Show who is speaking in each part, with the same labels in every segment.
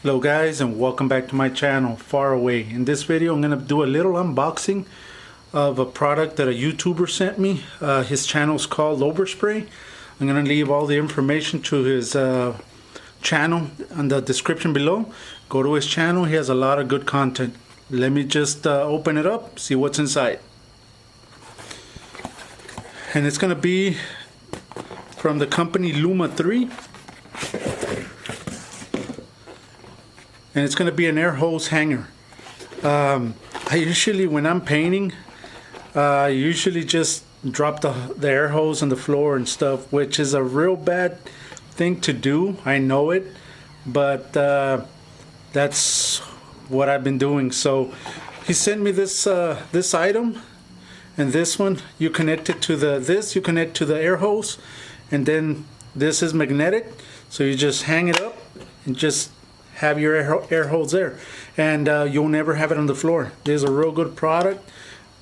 Speaker 1: Hello guys, and welcome back to my channel, Far Away. In this video I'm going to do a little unboxing of a product that a YouTuber sent me. His channel is called Overspray. I'm going to leave all the information to his channel in the description below. Go to his channel, he has a lot of good content. Let me just open it up, see what's inside. And it's going to be from the company Luma 3. And it's going to be an air hose hanger. I usually, when I'm painting, I usually just drop the air hose on the floor and stuff, which is a real bad thing to do. I know it, but that's what I've been doing. So he sent me this this item, and this one you connect it to you connect to the air hose, and then this is magnetic, so you just hang it up and just have your air hose there, and you'll never have it on the floor. This is a real good product.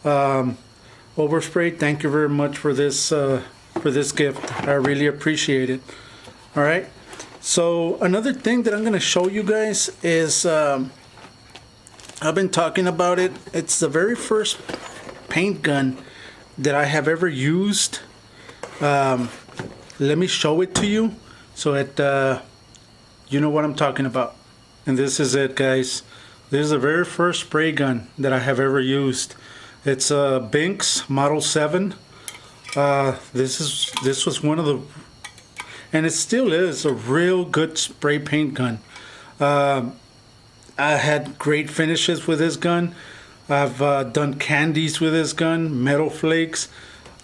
Speaker 1: Overspray, thank you very much for this gift. I really appreciate it. All right, so another thing that I'm going to show you guys is I've been talking about it. It's the very first paint gun that I have ever used. Let me show it to you so that you know what I'm talking about. And this is it, guys. This is the very first spray gun that I have ever used. It's a Binks Model 7. This was one of the, and it still is a real good spray paint gun. I had great finishes with this gun. I've done candies with this gun, metal flakes,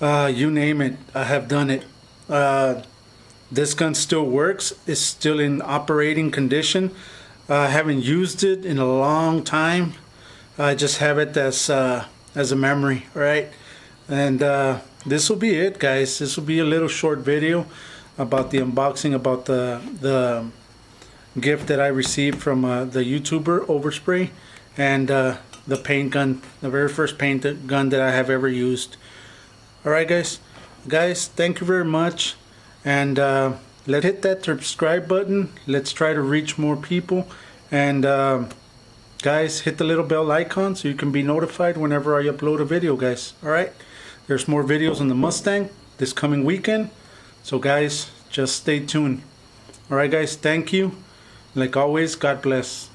Speaker 1: you name it, I have done it. This gun still works. It's still in operating condition. I haven't used it in a long time. I just have it as a memory, right? And this will be it, guys. This will be a little short video about the unboxing, about the gift that I received from the YouTuber Overspray, and the paint gun, the very first paint gun that I have ever used. All right, guys. Thank you very much. And let's hit that subscribe button. Let's try to reach more people. And guys, hit the little bell icon so you can be notified whenever I upload a video, guys. All right, there's more videos on the Mustang this coming weekend, so guys, just stay tuned. All right, guys, thank you. Like always, God bless.